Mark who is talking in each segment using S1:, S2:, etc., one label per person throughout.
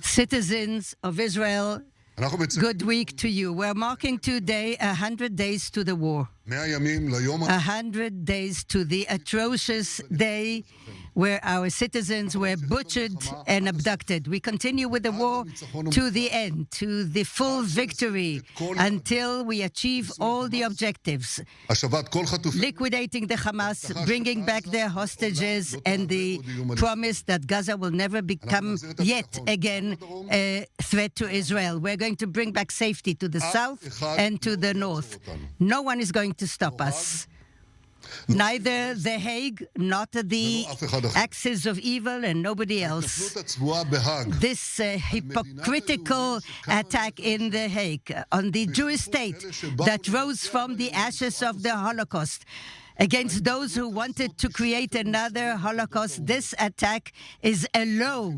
S1: Citizens of Israel, good week to you. We're marking today 100 days to the war. 100 days to the atrocious day where our citizens were butchered and abducted. We continue with the war to the end, to the full victory, until we achieve all the objectives. Liquidating the Hamas, bringing back their hostages, and the promise that Gaza will never become yet again a threat to Israel. We're going to bring back safety to the south and to the north. No one is going to stop us. Neither The Hague, not the axis of evil, and nobody else. This hypocritical attack in The Hague on the Jewish state that rose from the ashes of the Holocaust against those who wanted to create another Holocaust. This attack is a low,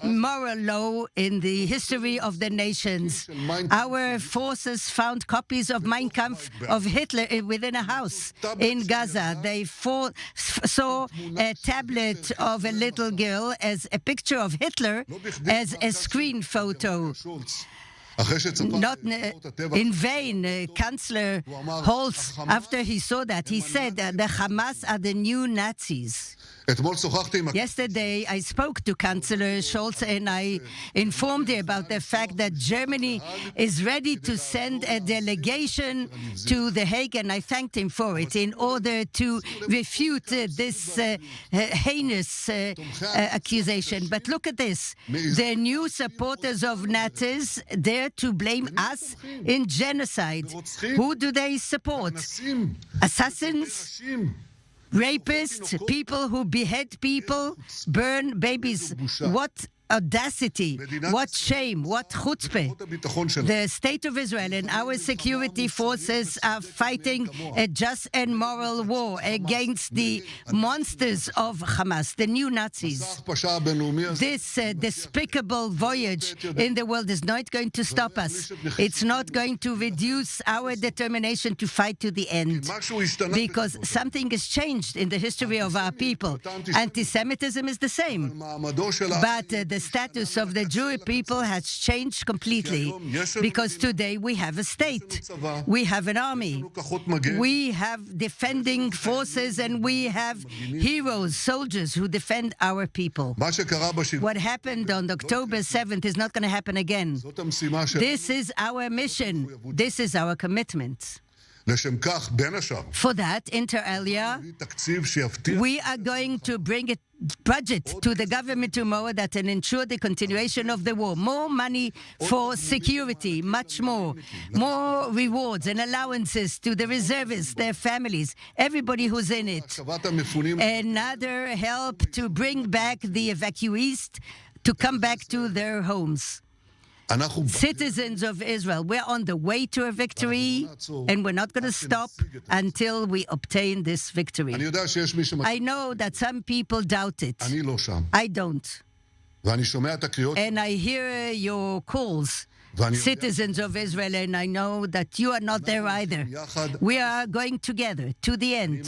S1: moral low in the history of the nations. Our forces found copies of Mein Kampf of Hitler within a house in Gaza. They saw a tablet of a little girl as a picture of Hitler as a screen photo. Not in vain, Chancellor Holz, after he saw that, he said that the Hamas are the new Nazis. Yesterday, I spoke to Chancellor Scholz and I informed him about the fact that Germany is ready to send a delegation to The Hague, and I thanked him for it, in order to refute this heinous accusation. But look at this. The new supporters of Nazis dare to blame us in genocide. Who do they support? Assassins? Rapists, people who behead people, burn babies. What audacity, what shame, what chutzpah. The state of Israel and our security forces are fighting a just and moral war against the monsters of Hamas, the new Nazis. This despicable voyage in the world is not going to stop us. It's not going to reduce our determination to fight to the end, because something has changed in the history of our people. Anti-Semitism is the same, but the status of the Jewish people has changed completely, because today we have a state, we have an army, we have defending forces, and we have heroes, soldiers who defend our people. What happened on October 7th is not going to happen again. This is our mission. This is our commitment. For that, inter alia, we are going to bring a budget to the government tomorrow that will ensure the continuation of the war. More money for security, much more. More rewards and allowances to the reservists, their families, everybody who's in it. Another help to bring back the evacuees to come back to their homes. Citizens of Israel, we're on the way to a victory, and we're not going to stop until we obtain this victory. I know that some people doubt it. I don't. And I hear your calls, citizens of Israel, and I know that you are not there either. We are going together to the end.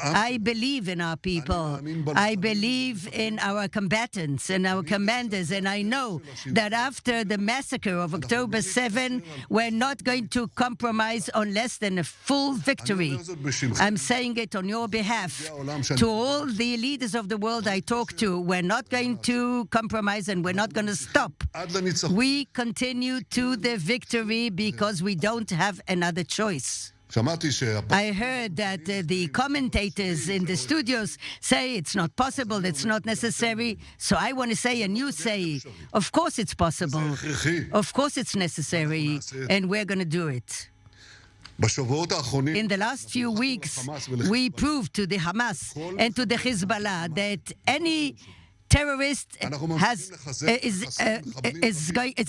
S1: I believe in our people. I believe in our combatants and our commanders, and I know that after the massacre of October 7, we're not going to compromise on less than a full victory. I'm saying it on your behalf. To all the leaders of the world I talk to, we're not going to compromise, and we're not going to stop. We continue to the victory because we don't have another choice. I heard that the commentators in the studios say it's not possible, it's not necessary. So I want to say, and you say, of course it's possible. Of course it's necessary, and we're going to do it. In the last few weeks, we proved to the Hamas and to the Hezbollah that any terrorist is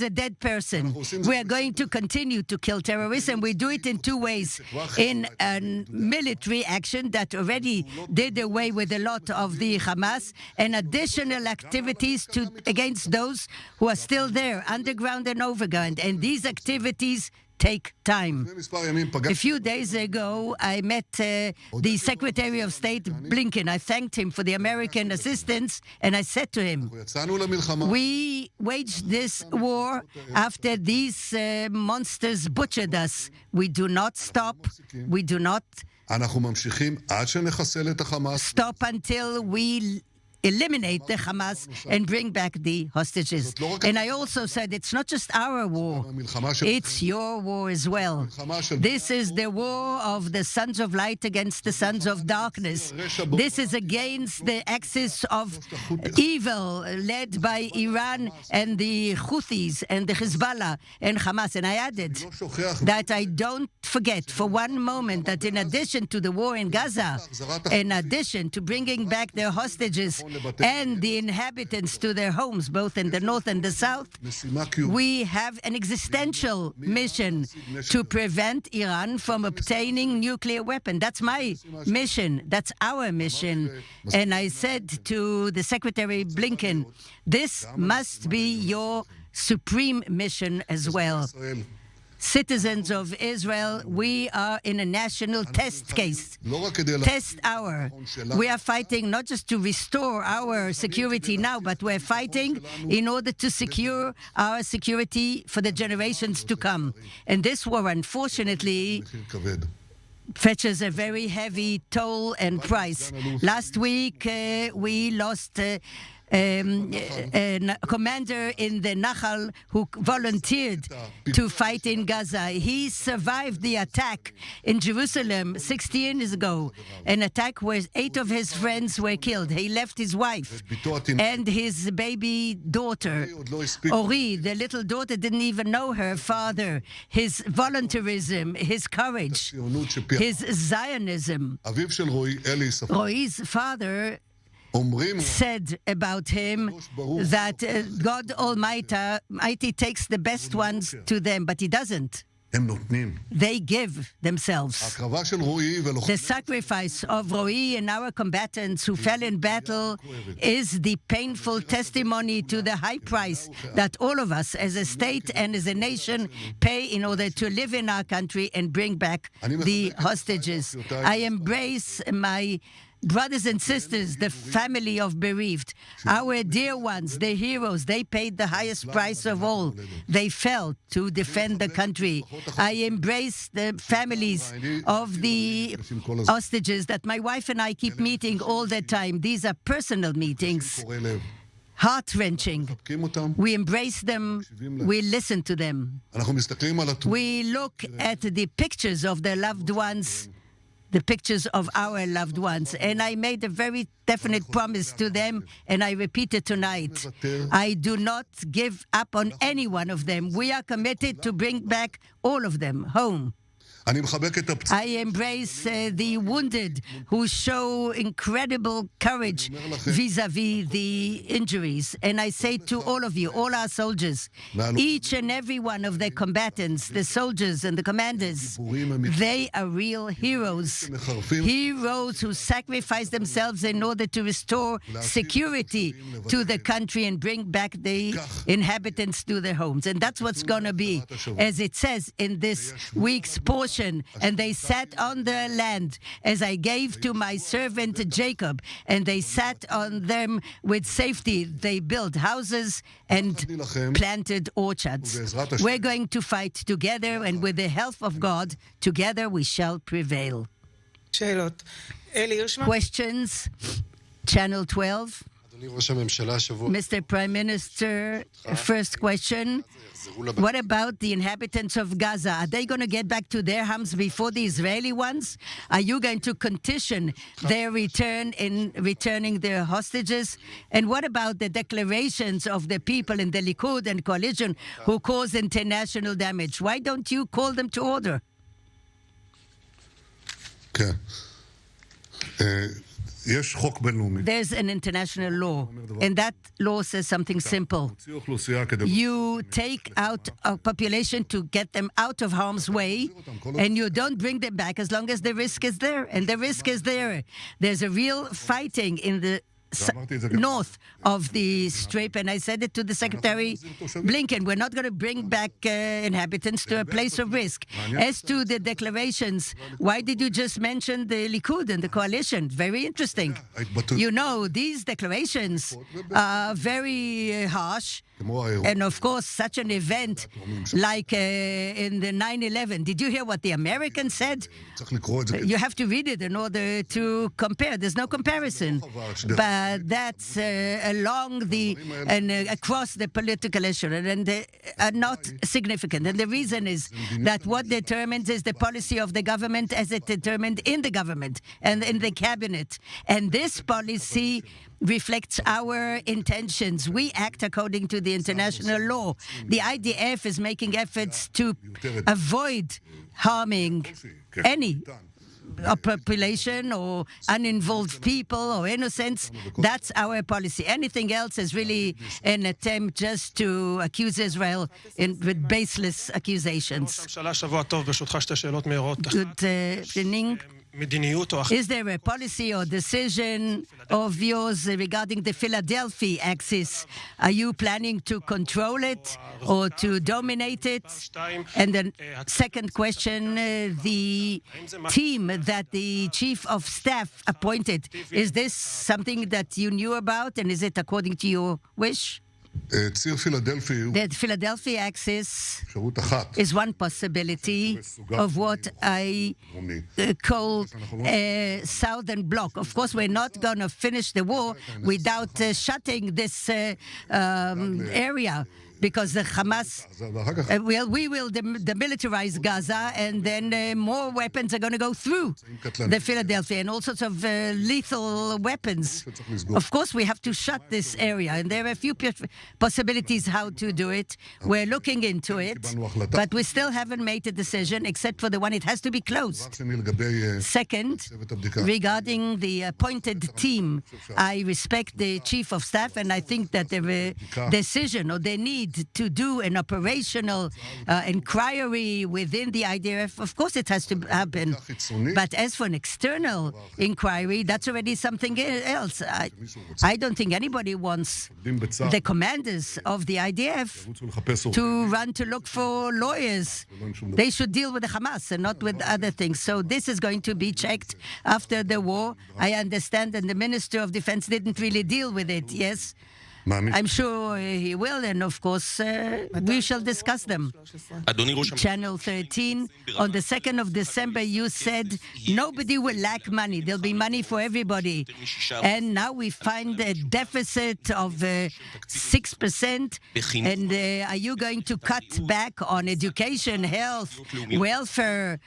S1: a dead person. We are going to continue to kill terrorists, and we do it in two ways. In a military action that already did away with a lot of the Hamas, and additional activities against those who are still there, underground and overground. And these activities take time. A few days ago, I met the Secretary of State Blinken. I thanked him for the American assistance, and I said to him, we waged this war after these monsters butchered us. We do not stop. We do not stop until we eliminate the Hamas and bring back the hostages. And I also said it's not just our war, it's your war as well. This is the war of the sons of light against the sons of darkness. This is against the axis of evil led by Iran and the Houthis and the Hezbollah and Hamas. And I added that I don't forget for one moment that in addition to the war in Gaza, in addition to bringing back their hostages and the inhabitants to their homes, both in the north and the south, we have an existential mission to prevent Iran from obtaining nuclear weapons. That's my mission. That's our mission. And I said to the Secretary Blinken, this must be your supreme mission as well. Citizens of Israel, we are in a national test case. Test hour. We are fighting not just to restore our security now, but we're fighting in order to secure our security for the generations to come. And this war, unfortunately, fetches a very heavy toll and price. Last week, we lost a commander in the Nahal who volunteered to fight in Gaza. He survived the attack in Jerusalem 16 years ago, an attack where 8 of his friends were killed. He left his wife and his baby daughter. Ori, the little daughter, didn't even know her father. His voluntarism, his courage, his Zionism. Roi's father said about him that God Almighty takes the best ones to them, but He doesn't. They give themselves. The sacrifice of Roi and our combatants who fell in battle is the painful testimony to the high price that all of us as a state and as a nation pay in order to live in our country and bring back the hostages. I embrace my brothers and sisters, the family of bereaved, our dear ones, the heroes, they paid the highest price of all. They fell to defend the country. I embrace the families of the hostages that my wife and I keep meeting all the time. These are personal meetings, heart-wrenching. We embrace them. We listen to them. We look at the pictures of their loved ones, the pictures of our loved ones. And I made a very definite promise to them, and I repeat it tonight. I do not give up on any one of them. We are committed to bring back all of them home. I embrace the wounded who show incredible courage vis-à-vis the injuries. And I say to all of you, all our soldiers, each and every one of the combatants, the soldiers and the commanders, they are real heroes. Heroes who sacrifice themselves in order to restore security to the country and bring back the inhabitants to their homes. And that's what's going to be, as it says in this week's portion. And they sat on the land as I gave to my servant Jacob, and they sat on them with safety. They built houses and planted orchards. We're going to fight together, and with the help of God, together we shall prevail. Questions? Channel 12. Mr. Prime Minister, first question. What about the inhabitants of Gaza? Are they going to get back to their homes before the Israeli ones? Are you going to condition their return in returning their hostages? And what about the declarations of the people in the Likud and coalition who cause international damage? Why don't you call them to order?
S2: Okay.
S1: There's an international law, and that law says something simple. You take out a population to get them out of harm's way, and you don't bring them back as long as the risk is there. And the risk is there. There's a real fighting in the north of the Strip, and I said it to the Secretary Blinken. We're not going to bring back inhabitants to a place of risk. As to the declarations, why did you just mention the Likud and the coalition? Very interesting. You know, these declarations are very harsh. And of course, such an event like in the 9/11, did you hear what the Americans said? You have to read it in order to compare. There's no comparison. But that's along the and across the political issue, and they are not significant. And the reason is that what determines is the policy of the government as it determined in the government and in the cabinet. And this policy reflects our intentions. We act according to the international law. The IDF is making efforts to avoid harming any population or uninvolved people or innocents. That's our policy. Anything else is really an attempt just to accuse Israel with baseless accusations. Good evening. Is there a policy or decision of yours regarding the Philadelphia axis? Are you planning to control it or to dominate it? And then second question, the team that the chief of staff appointed, is this something that you knew about, and is it according to your wish? The Philadelphia axis is one possibility of what I call a southern bloc. Of course, we're not going to finish the war without shutting this area, because the Hamas, we will demilitarize Gaza, and then more weapons are going to go through the Philadelphia, and all sorts of lethal weapons. Of course, we have to shut this area, and there are a few possibilities how to do it. We're looking into it, but we still haven't made a decision, except for the one, it has to be closed. Second, regarding the appointed team, I respect the chief of staff, and I think that the decision or the need to do an operational inquiry within the IDF, of course it has to happen. But as for an external inquiry, that's already something else. I don't think anybody wants the commanders of the IDF to run to look for lawyers. They should deal with the Hamas and not with other things. So this is going to be checked after the war. I understand that the Minister of Defense didn't really deal with it, yes? I'm sure he will, and of course, we shall discuss them. Channel 13, on the 2nd of December, you said nobody will lack money. There'll be money for everybody. And now we find a deficit of 6%. And are you going to cut back on education, health, welfare,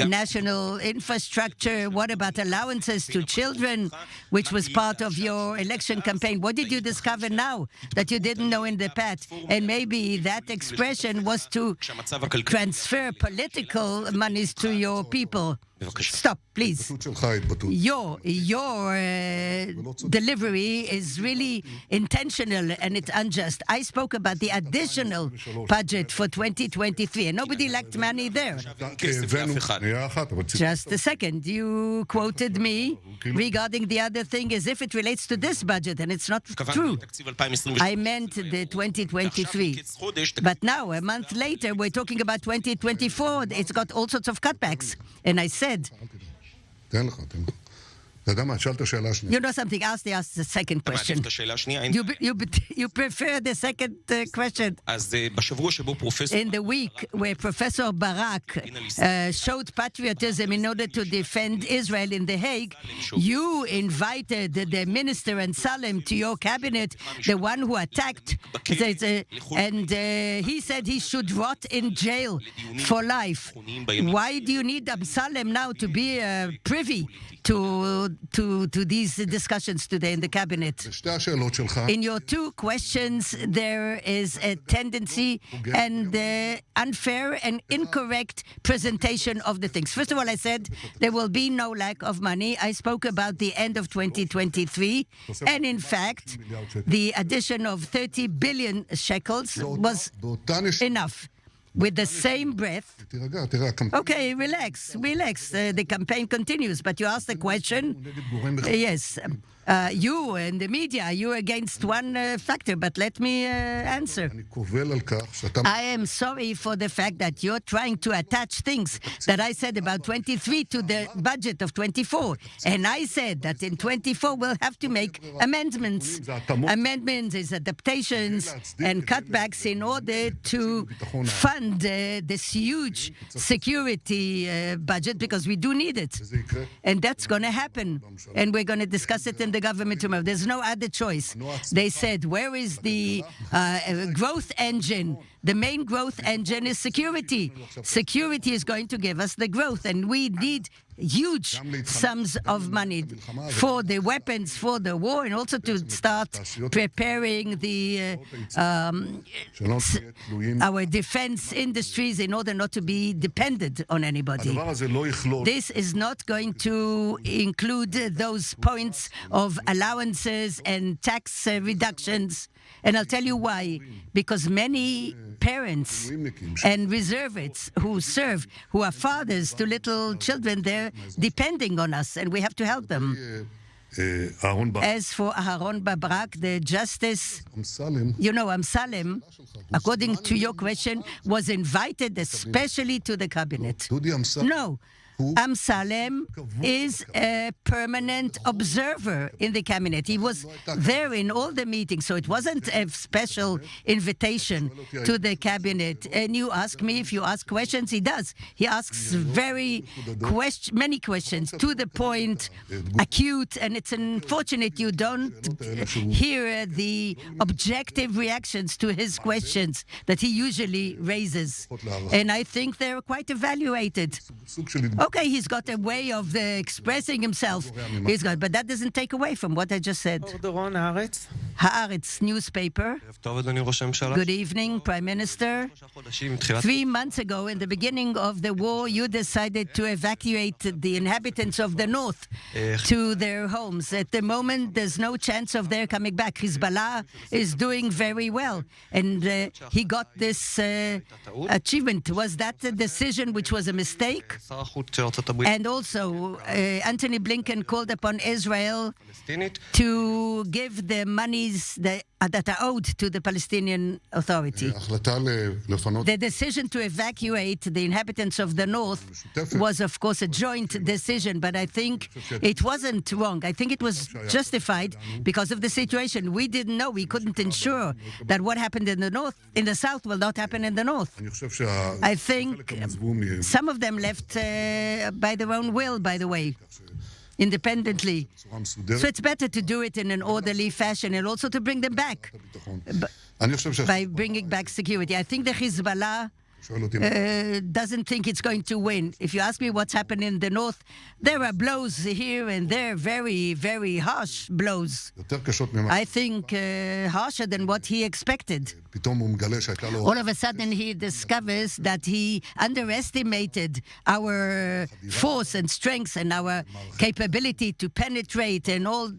S1: national infrastructure? What about allowances to children, which was part of your election campaign? What did you discover now that you didn't know in the past? And maybe that expression was to transfer political monies to your people. Stop, please. Your delivery is really intentional and it's unjust. I spoke about the additional budget for 2023, and nobody lacked money there. Just a second. You quoted me regarding the other thing as if it relates to this budget, and it's not true. I meant the 2023. But now, a month later, we're talking about 2024. It's got all sorts of cutbacks. And I said, you know something else? They asked the second question. You prefer the second question? In the week where Professor Barak showed patriotism in order to defend Israel in The Hague, you invited the minister and Salem to your cabinet, the one who attacked, and he said he should rot in jail for life. Why do you need Salem now to be privy to these discussions today in the cabinet? In your two questions, there is a tendency and unfair and incorrect presentation of the things. First of all, I said there will be no lack of money. I spoke about the end of 2023, and in fact, the addition of 30 billion shekels was enough. With the same breath, okay, relax. The campaign continues, but you asked the question. Yes, You and the media, you're against one factor, but let me answer. I am sorry for the fact that you're trying to attach things that I said about 23 to the budget of 24. And I said that in 24 we'll have to make amendments. Amendments is adaptations and cutbacks in order to fund this huge security budget, because we do need it. And that's going to happen. And we're going to discuss it in the government tomorrow. There's no other choice. They said, where is the growth engine? The main growth engine is security. Security is going to give us the growth, and we need huge sums of money for the weapons, for the war, and also to start preparing our defense industries in order not to be dependent on anybody. This is not going to include those points of allowances and tax reductions. And I'll tell you why. Because many parents and reservists who serve, who are fathers to little children, they're depending on us, and we have to help them. As for Aharon Barak, the justice, Amsalem, according to your question, was invited especially to the cabinet. No. Amsalem is a permanent observer in the cabinet. He was there in all the meetings, so it wasn't a special invitation to the cabinet. And you ask me if you ask questions, he does. He asks many questions, to the point, acute, and it's unfortunate you don't hear the objective reactions to his questions that he usually raises. And I think they're quite evaluated. Okay, he's got a way of expressing himself. But that doesn't take away from what I just said. Haaretz newspaper. Good evening, Prime Minister. 3 months ago, in the beginning of the war, you decided to evacuate the inhabitants of the north to their homes. At the moment, there's no chance of their coming back. Hezbollah is doing very well, and he got this achievement. Was that a decision which was a mistake? And also, Antony Blinken called upon Israel to give the monies that are owed to the Palestinian Authority. The decision to evacuate the inhabitants of the north was, of course, a joint decision, but I think it wasn't wrong. I think it was justified because of the situation. We didn't know, we couldn't ensure that what happened in the south will not happen in the north. I think some of them left by their own will, by the way, independently. So it's better to do it in an orderly fashion and also to bring them back by bringing back security. I think the Hezbollah doesn't think it's going to win. If you ask me what's happened in the north, there are blows here and there, very, very harsh blows. I think harsher than what he expected. All of a sudden he discovers that he underestimated our force and strength and our capability to penetrate and all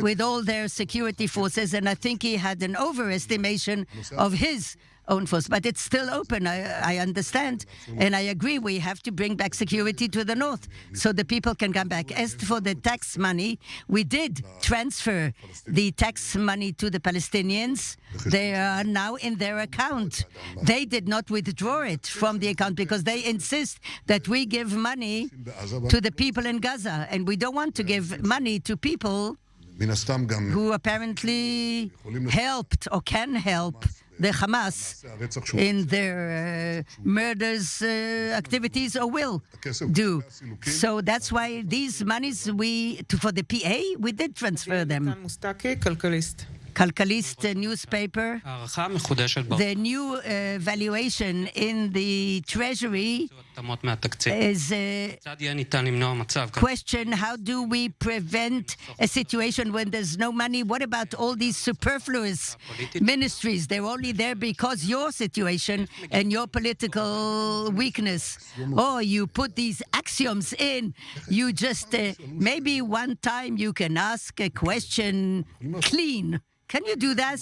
S1: with all their security forces, and I think he had an overestimation of his own force. But it's still open, I understand, and I agree we have to bring back security to the north so the people can come back. As for the tax money, we did transfer the tax money to the Palestinians. They are now in their account. They did not withdraw it from the account because they insist that we give money to the people in Gaza, and we don't want to give money to people who apparently helped or can help the Hamas in their murders activities or will do. So that's why these monies for the PA, we did transfer them. Kalkalist newspaper, the new valuation in the Treasury is a question: how do we prevent a situation when there's no money? What about all these superfluous ministries? They're only there because your situation and your political weakness. Or you put these axioms in. You just, maybe one time you can ask a question clean. Can you do that?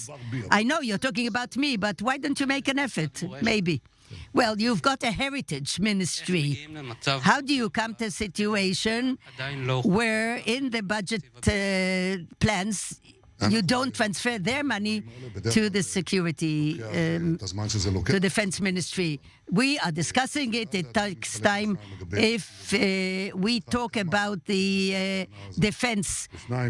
S1: I know you're talking about me, but why don't you make an effort? Maybe. Well, you've got a heritage ministry. How do you come to a situation where in the budget plans you don't transfer their money to the security, to defense ministry? We are discussing it. It takes time. If we talk about the defense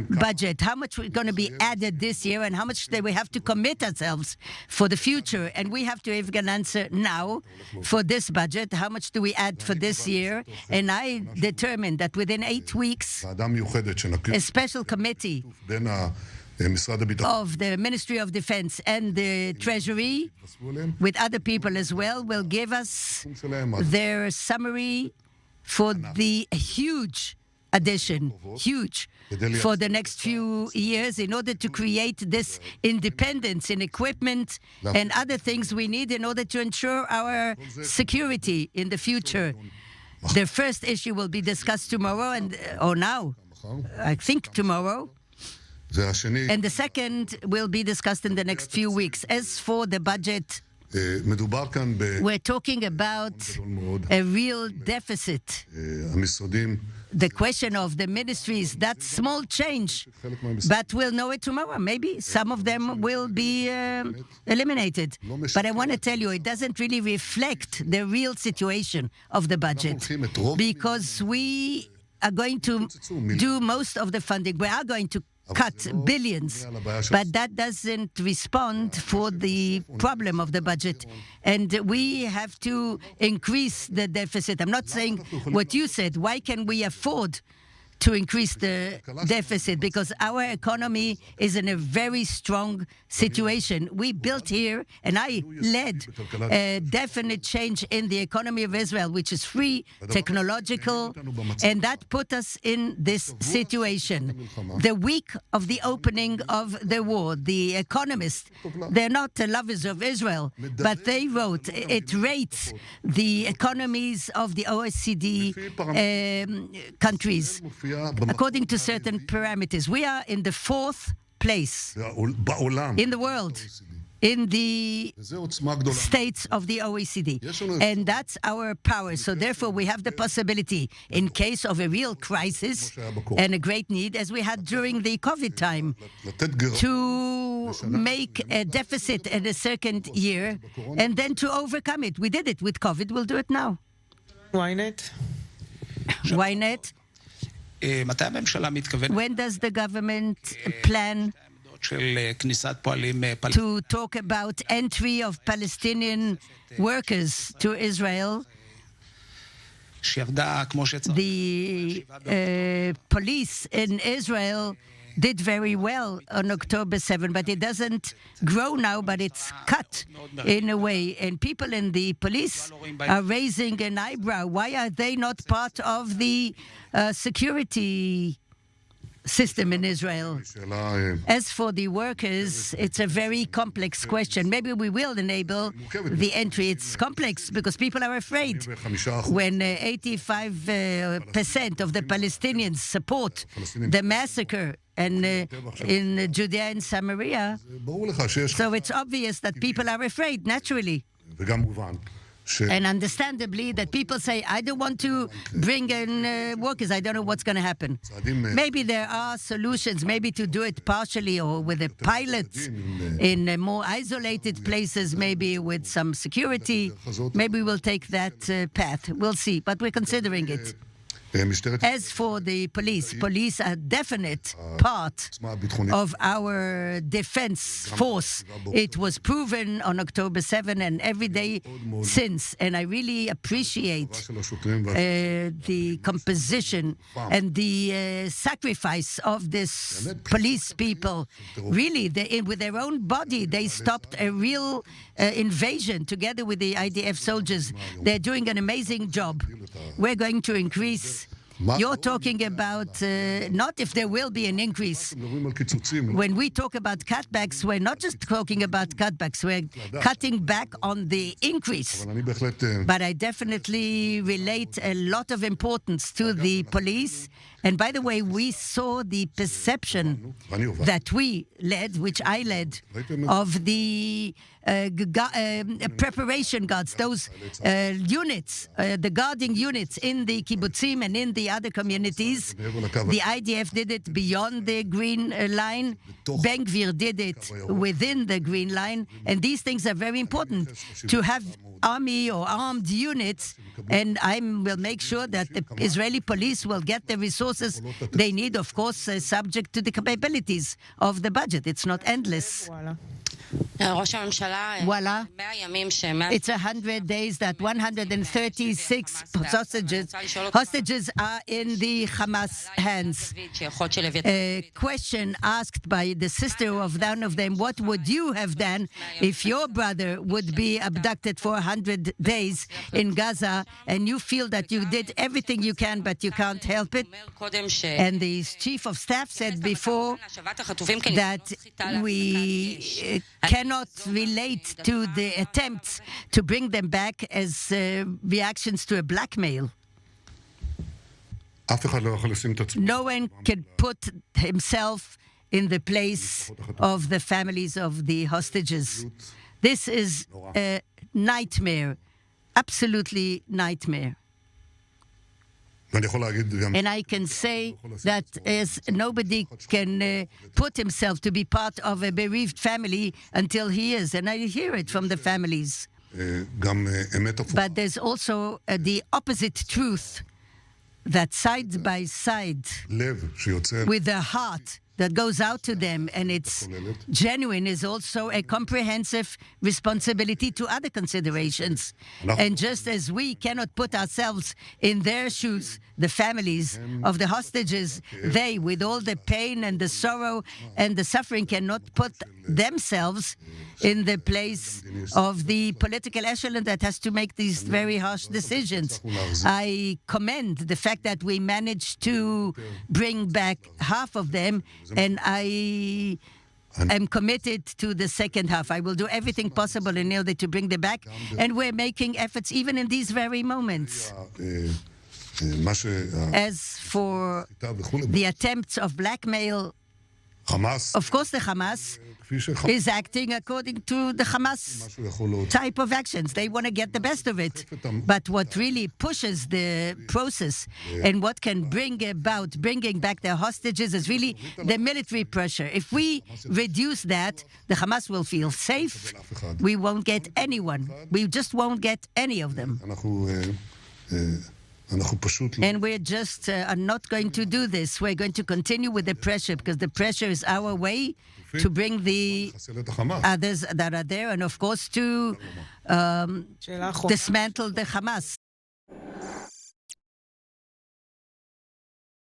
S1: budget, how much is going to be added this year and how much do we have to commit ourselves for the future? And we have to give an answer now for this budget. How much do we add for this year? And I determined that within 8 weeks, a special committee of the Ministry of Defense and the Treasury, with other people as well, will give us their summary for the huge addition, for the next few years in order to create this independence in equipment and other things we need in order to ensure our security in the future. The first issue will be discussed tomorrow or now, I think tomorrow. And the second will be discussed in the next few weeks. As for the budget, we're talking about a real deficit. The question of the ministries, that small change, but we'll know it tomorrow. Maybe some of them will be eliminated. But I want to tell you, it doesn't really reflect the real situation of the budget, because we are going to do most of the funding. We are going to cut billions, but that doesn't respond for the problem of the budget. And we have to increase the deficit. I'm not saying what you said. Why can we afford to increase the deficit? Because our economy is in a very strong situation. We built here, and I led a definite change in the economy of Israel, which is free, technological, and that put us in this situation. The week of the opening of the war, the economists, they're not lovers of Israel, but they wrote, it rates the economies of the OECD countries according to certain parameters. We are in the 4th place in the world, in the states of the OECD. And that's our power. So therefore, we have the possibility, in case of a real crisis and a great need, as we had during the COVID time, to make a deficit in a second year and then to overcome it. We did it with COVID. We'll do it now.
S2: Ynet?
S1: When does the government plan to talk about entry of Palestinian workers to Israel? The police in Israel did very well on October 7, but it doesn't grow now, but it's cut in a way. And people in the police are raising an eyebrow. Why are they not part of the security system in Israel? As for the workers, it's a very complex question. Maybe we will enable the entry. It's complex because people are afraid. When 85% of the Palestinians support the massacre and in Judea and Samaria, so it's obvious that people are afraid, naturally. And understandably, that people say, I don't want to bring in workers. I don't know what's going to happen. Maybe there are solutions, maybe to do it partially or with a pilot in more isolated places, maybe with some security. Maybe we'll take that path. We'll see, but we're considering it. As for the police are a definite part of our defense force. It was proven on October 7 and every day since. And I really appreciate the composition and the sacrifice of this police people. Really, with their own body, they stopped a real invasion together with the IDF soldiers. They're doing an amazing job. We're going to increase. You're talking about not if there will be an increase. When we talk about cutbacks, we're not just talking about cutbacks. We're cutting back on the increase. But I definitely relate a lot of importance to the police. And by the way, we saw the perception that we led, which I led, of the preparation guards, those units, the guarding units in the kibbutzim and in the other communities. The IDF did it beyond the green line. Ben Gvir did it within the green line. And these things are very important to have army or armed units. And I will make sure that the Israeli police will get the resources they need, of course, subject to the capabilities of the budget. It's not endless. Voila. It's 100 days that 136 hostages are in the Hamas hands. A question asked by the sister of one of them, what would you have done if your brother would be abducted for 100 days in Gaza and you feel that you did everything you can but you can't help it? And the chief of staff said before that we cannot relate to the attempts to bring them back as reactions to a blackmail. No one can put himself in the place of the families of the hostages. This is a nightmare, absolutely nightmare. And I can say that as nobody can put himself to be part of a bereaved family until he is, and I hear it from the families. But there's also the opposite truth, that side by side, with the heart that goes out to them, and it's genuine, is also a comprehensive responsibility to other considerations. And just as we cannot put ourselves in their shoes, the families of the hostages, they, with all the pain and the sorrow and the suffering, cannot put themselves in the place of the political echelon that has to make these very harsh decisions. I commend the fact that we managed to bring back half of them, and I am committed to the second half. I will do everything possible in order to bring them back, and we're making efforts even in these very moments. As for the attempts of blackmail, of course the Hamas is acting according to the Hamas type of actions. They want to get the best of it. But what really pushes the process and what can bring about bringing back the hostages is really the military pressure. If we reduce that, the Hamas will feel safe. We won't get anyone. We just won't get any of them. And we're just are not going to do this. We're going to continue with the pressure, because the pressure is our way to bring the others that are there, and of course to dismantle the Hamas.